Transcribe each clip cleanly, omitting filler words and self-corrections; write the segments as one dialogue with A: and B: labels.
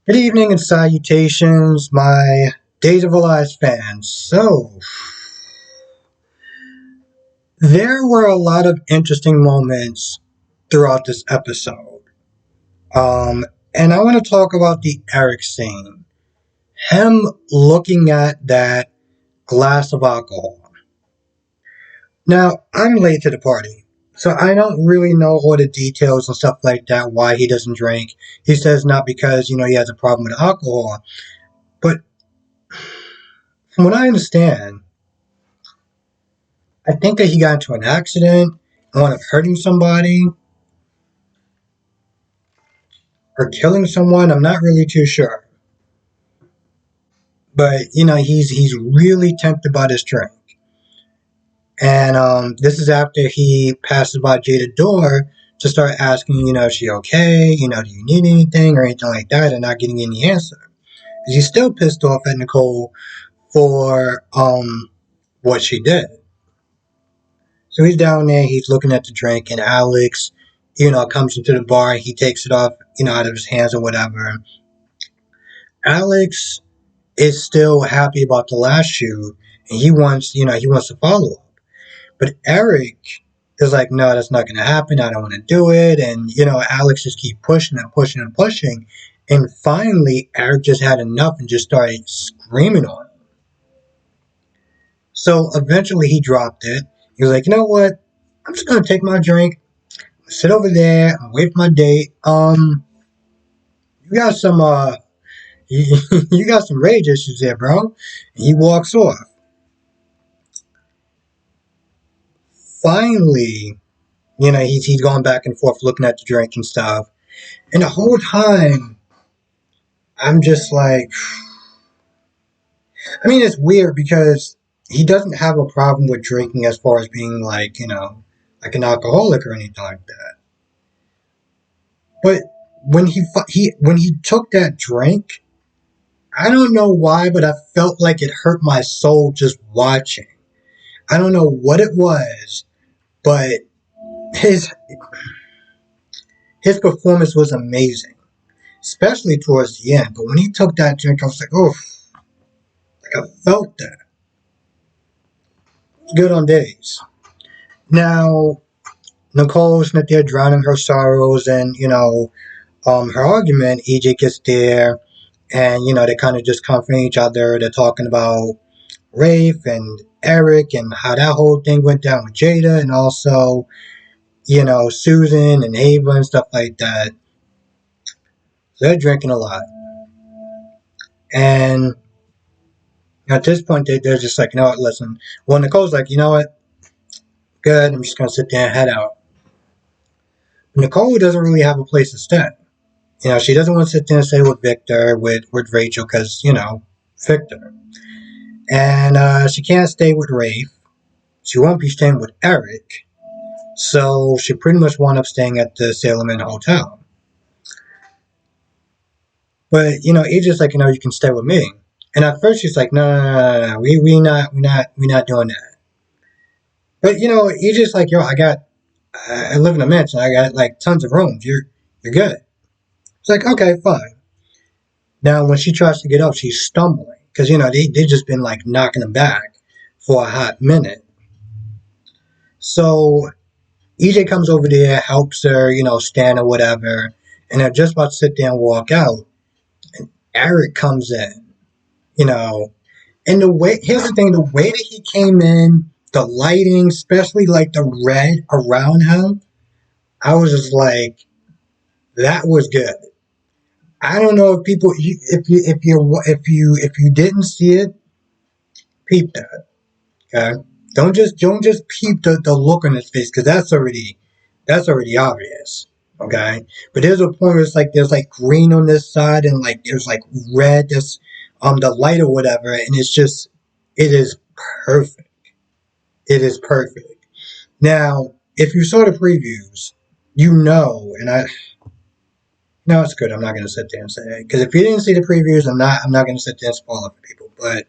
A: Good evening and salutations, my Days of Our Lives fans. So, there were a lot of interesting moments throughout this episode. Um, and I want to talk about the Eric scene. Him looking at that glass of alcohol. Now, I'm late to the party, so I don't really know all the details and stuff like that, why he doesn't drink. He says not because, he has a problem with alcohol, but from what I understand, I think that he got into an accident, one of hurting somebody or killing someone. I'm not really too sure, but he's really tempted by this drink. And this is after he passes by Jada door to start asking, is she okay? Do you need anything or anything like that? And not getting any answer. He's still pissed off at Nicole for what she did. So he's down there, he's looking at the drink, and Alex, comes into the bar, he takes it off, out of his hands or whatever. Alex is still happy about the last shoot, and he wants to follow up. But Eric is like, no, that's not going to happen. I don't want to do it. And, Alex just keep pushing and pushing and pushing. And finally, Eric just had enough and just started screaming on him. So eventually he dropped it. He was like, you know what? I'm just going to take my drink, sit over there, and wait for my date. You got some, you got some rage issues there, bro. And he walks off. Finally, he's going back and forth looking at the drink and stuff. And the whole time, I'm just like, I mean, it's weird because he doesn't have a problem with drinking as far as being like, like an alcoholic or anything like that. But when he took that drink, I don't know why, but I felt like it hurt my soul just watching. I don't know what it was, but his his performance was amazing, especially towards the end. But when he took that drink, I was like, oh, like I felt that. Good on days. Now, Nicole's not there drowning her sorrows and, her argument. EJ gets there and, they kind of just comforting each other. They're talking about Rafe and Eric and how that whole thing went down with Jada and also, Susan and Ava and stuff like that. So they're drinking a lot. And at this point, they're just like, listen. Well, Nicole's like, good, I'm just going to sit there and head out. Nicole doesn't really have a place to stay. She doesn't want to sit there and stay with Victor, with Rachel, because, Victor. And she can't stay with Rafe. She won't be staying with Eric. So she pretty much wound up staying at the Salem Inn Hotel. But, AJ's like, you can stay with me. And at first she's like, no, we not doing that. But, AJ's like, I live in a mansion. I got like tons of rooms. You're good. It's like, okay, fine. Now, when she tries to get up, she's stumbling because they just been like knocking them back for a hot minute. So EJ comes over there, helps her, stand or whatever, and they're just about to sit there and walk out. And Eric comes in, and the way here's the thing: the way that he came in, the lighting, especially like the red around him, I was just like, that was good. I don't know if people, if you didn't see it, peep that. Okay, don't just peep the look on his face because that's already obvious. Okay, but there's a point where it's like there's like green on this side and like there's like red, this the light or whatever, and it is perfect. It is perfect. Now, if you saw the previews, and I no, it's good. I'm not going to sit there and say it because if you didn't see the previews, I'm not going to sit there and spoil it for people. But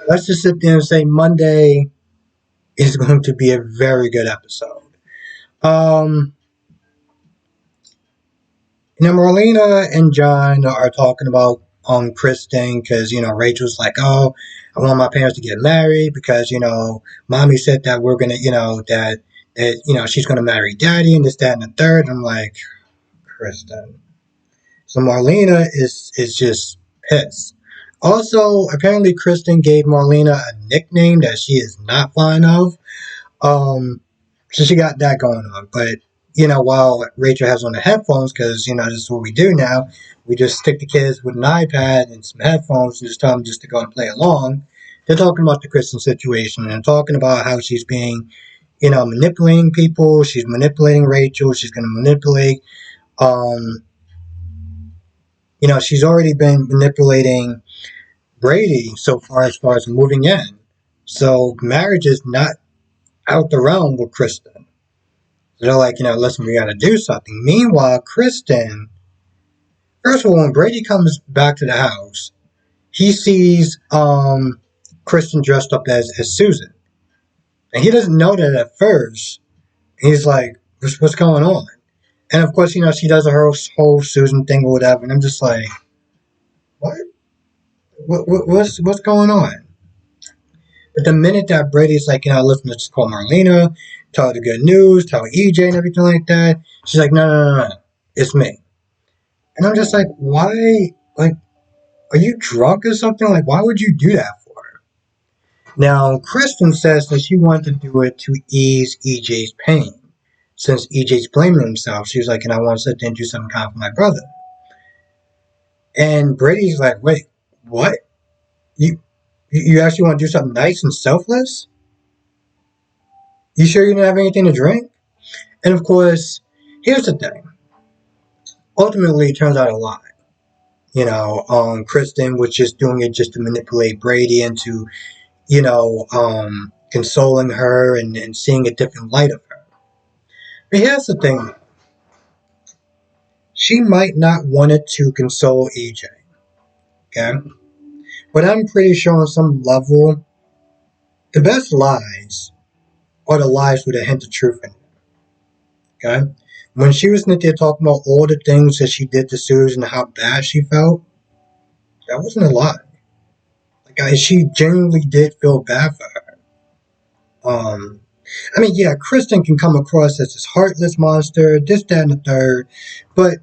A: let's just sit there and say Monday is going to be a very good episode. Um, You know, Marlena and John are talking about Kristen because Rachel's like, oh, I want my parents to get married because mommy said that we're gonna that she's gonna marry daddy and this that and the third. I'm like, Kristen. So Marlena is just pissed. Also, apparently Kristen gave Marlena a nickname that she is not fond of. Um, so she got that going on. But while Rachel has on the headphones, because this is what we do now, we just stick the kids with an iPad and some headphones and just tell them just to go and play along. They're talking about the Kristen situation and talking about how she's being, manipulating people. She's manipulating Rachel. She's going to manipulate. Um, she's already been manipulating Brady so far as moving in. So marriage is not out the realm with Kristen. They're like, listen, we got to do something. Meanwhile, Kristen, first of all, when Brady comes back to the house, he sees Kristen dressed up as Susan. And he doesn't know that at first. He's like, what's going on? And of course, she does her whole Susan thing or whatever. And I'm just like, what? What's going on? But the minute that Brady's like, listen, let's just call Marlena, tell her the good news, tell EJ and everything like that, she's like, no, it's me. And I'm just like, why? Like, are you drunk or something? Like, why would you do that for her? Now, Kristen says that she wanted to do it to ease EJ's pain. Since EJ's blaming himself, she's like, and I want to sit there and do something kind for my brother. And Brady's like, wait, what? You actually want to do something nice and selfless? You sure you didn't have anything to drink? And of course, here's the thing. Ultimately, it turns out a lie. Kristen was just doing it just to manipulate Brady into, consoling her and seeing a different light of her. But here's the thing. She might not wanted to console EJ, okay? But I'm pretty sure on some level, the best lies are the lies with a hint of truth in it, okay? When she was in there talking about all the things that she did to Susan and how bad she felt, that wasn't a lie. Like, she genuinely did feel bad for her. I mean, yeah, Kristen can come across as this heartless monster, this, that, and the third, but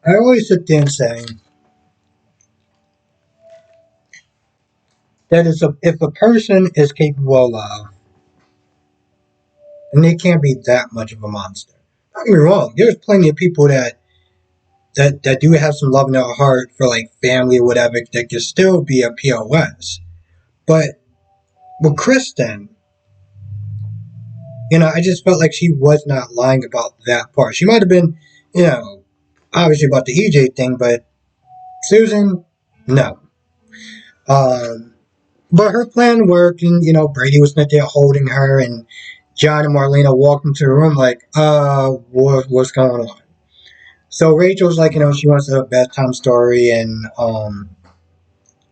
A: I always sit there and say that if a person is capable of love, then they can't be that much of a monster. Don't get me wrong, there's plenty of people that do have some love in their heart for like family or whatever that can still be a POS. But with Kristen, I just felt like she was not lying about that part. She might have been, obviously about the EJ thing, but Susan, no. But her plan worked, and Brady was not there holding her, and John and Marlena walked into the room like, what's going on? So Rachel's like, she wants a bedtime story, and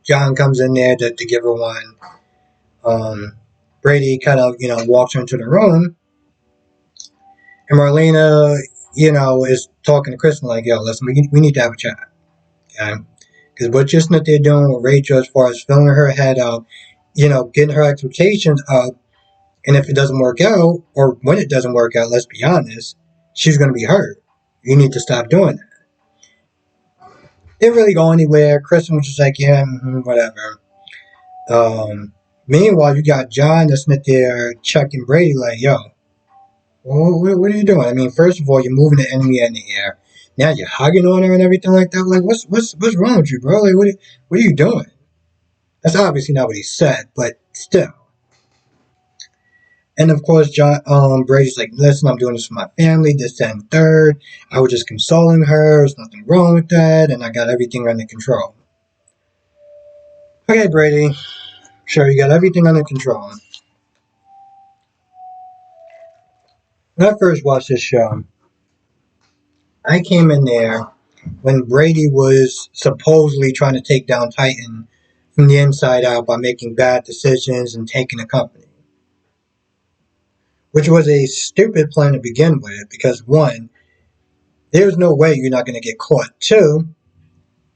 A: John comes in there to give her one. Brady kind of, walks her into the room, and Marlena, is talking to Kristen like, yo, listen, we need to have a chat, okay? Because what just not they're doing with Rachel as far as filling her head up, getting her expectations up, and if it doesn't work out, or when it doesn't work out, let's be honest, she's going to be hurt. You need to stop doing that. Didn't really go anywhere. Kristen was just like, yeah, whatever. Meanwhile, you got John that's not there checking Brady like, yo, what are you doing? I mean, first of all, you're moving the enemy in the air. Now you're hugging on her and everything like that. Like, what's wrong with you, bro? Like, what are you doing? That's obviously not what he said, but still. And of course, Brady's like, listen, I'm doing this for my family, this, that, and third. I was just consoling her. There's nothing wrong with that, and I got everything under control. Okay, Brady. Sure, you got everything under control. When I first watched this show, I came in there when Brady was supposedly trying to take down Titan from the inside out by making bad decisions and taking a company. Which was a stupid plan to begin with, because one, there's no way you're not going to get caught. Two,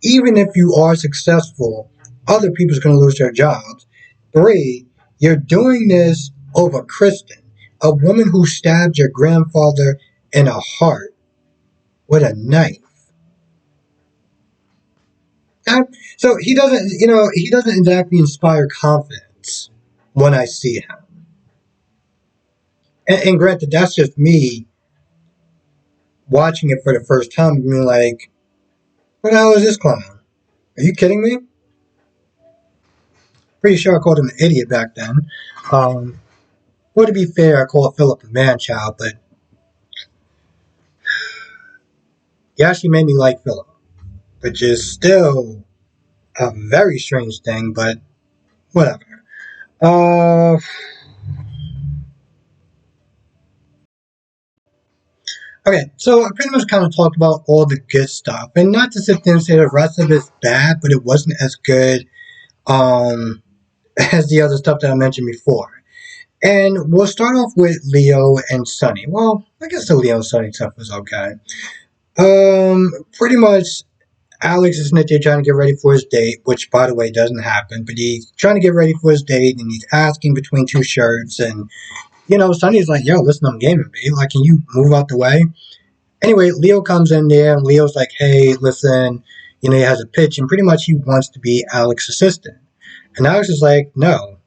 A: even if you are successful, other people's going to lose their jobs. Three, you're doing this over Kristen, a woman who stabbed your grandfather in the heart with a knife. Okay? So he doesn't exactly inspire confidence when I see him. And granted, that's just me watching it for the first time and being like, what the hell is this clown? Are you kidding me? Pretty sure I called him an idiot back then. Um, well, to be fair, I called Philip a man child, but he actually made me like Philip, which is still a very strange thing, but whatever. Uh, okay, so I pretty much kind of talked about all the good stuff, and not to sit there and say the rest of it's bad, but it wasn't as good um, as the other stuff that I mentioned before. And we'll start off with Leo and Sunny. Well, I guess the Leo and Sunny stuff was okay. Pretty much Alex is there trying to get ready for his date, which by the way doesn't happen, but he's trying to get ready for his date and he's asking between two shirts and Sunny's like, yo, listen, I'm gaming, babe. Like, can you move out the way? Anyway, Leo comes in there and Leo's like, hey, listen, he has a pitch and pretty much he wants to be Alex's assistant. And Alex is like, no.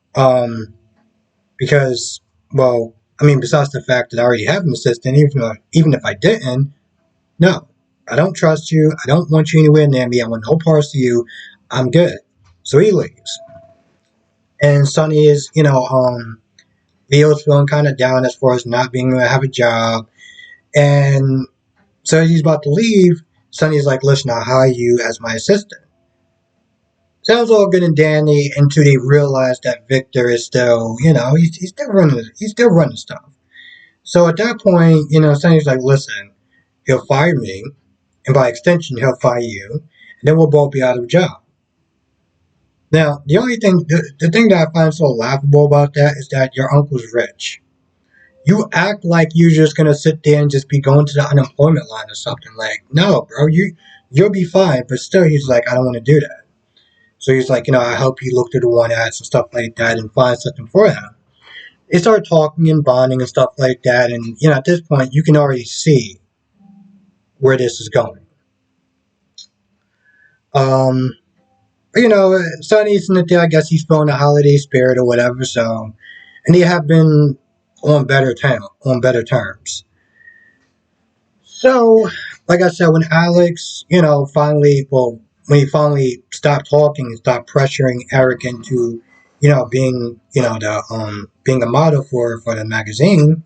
A: Because, well, I mean, besides the fact that I already have an assistant, even if I didn't, no, I don't trust you. I don't want you anywhere near me. I want no parts of you. I'm good. So he leaves. And Sonny is, Leo's feeling kind of down as far as not being able to have a job. And so he's about to leave. Sonny's like, listen, I'll hire you as my assistant. Sounds all good and dandy until they realize that Victor is still, he's still running stuff. So at that point, Sonny's like, listen, he'll fire me, and by extension, he'll fire you, and then we'll both be out of a job. Now, the thing that I find so laughable about that is that your uncle's rich. You act like you're just gonna sit there and just be going to the unemployment line or something. Like, no, bro, you'll be fine. But still, he's like, I don't want to do that. So he's like, I help you look through the one ads and stuff like that and find something for him. They start talking and bonding and stuff like that, and at this point, you can already see where this is going. Um, Sonny's in the day. I guess he's feeling the holiday spirit or whatever. So, and they have been on better terms. So, like I said, when Alex, when he finally stopped talking and stopped pressuring Eric into, being, being a model for the magazine,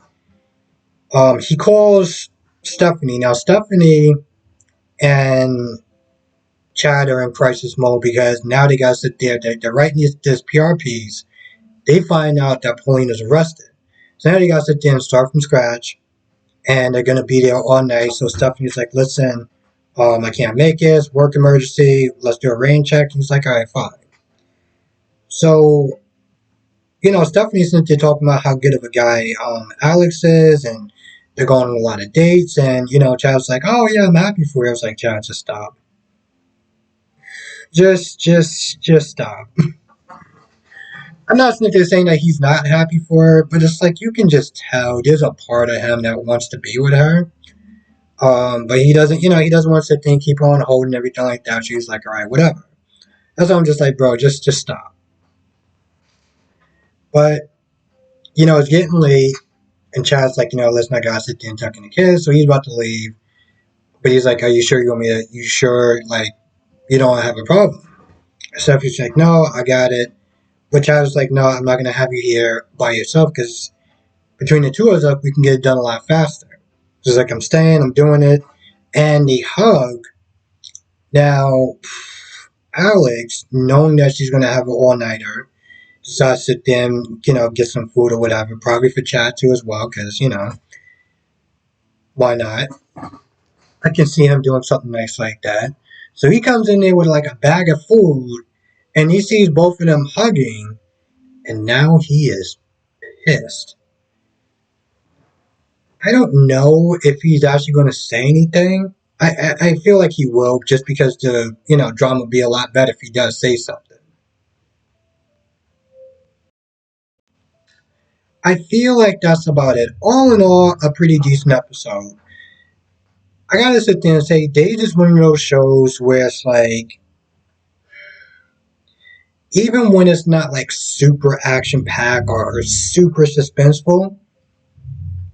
A: he calls Stephanie. Now, Stephanie and Chad are in crisis mode because now they got to sit there. They're writing this PR piece. They find out that Pauline is arrested. So now they got to sit there and start from scratch. And they're going to be there all night. So Stephanie's like, listen, I can't make it. It's work emergency. Let's do a rain check. And he's like, all right, fine. So, Stephanie's sitting there talking about how good of a guy Alex is. And they're going on a lot of dates. And, Chad's like, oh, yeah, I'm happy for you. I was like, Chad, just stop. Just stop. I'm not sitting there saying that he's not happy for her, but it's like you can just tell there's a part of him that wants to be with her. But he doesn't want to sit there and keep on holding everything like that. She's like, all right, whatever. That's why I'm just like, bro, just stop. But, it's getting late, and Chad's like, listen, I gotta sit there and tuck in the kids, so he's about to leave. But he's like, are you sure you sure, like, you don't have a problem? Stephanie's like, no, I got it. But Chad's like, no, I'm not gonna have you here by yourself, because between the two of us, we can get it done a lot faster. She's like, I'm staying, I'm doing it. And the hug. Now, Alex, knowing that she's going to have an all-nighter, decides to sit there and, get some food or whatever, probably for Chad too as well, because, why not? I can see him doing something nice like that. So he comes in there with like a bag of food, and he sees both of them hugging, and now he is pissed. I don't know if he's actually going to say anything. I feel like he will, just because the drama would be a lot better if he does say something. I feel like that's about it. All in all, a pretty decent episode. I gotta sit there and say, Days is one of those shows where it's like, even when it's not like super action packed or super suspenseful,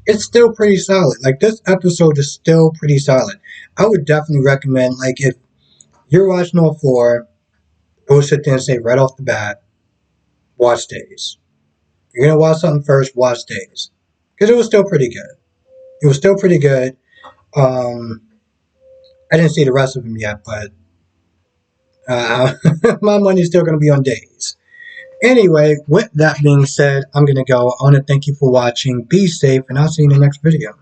A: it's still pretty solid. Like this episode is still pretty solid. I would definitely recommend, like, if you're watching all four, I would sit there and say right off the bat, watch Days. You're gonna watch something first, watch Days, because it was still pretty good. It was still pretty good. Um, I didn't see the rest of them yet, but uh, my money's still gonna be on Days. Anyway, with that being said, I'm gonna go. I want to thank you for watching. Be safe, and I'll see you in the next video.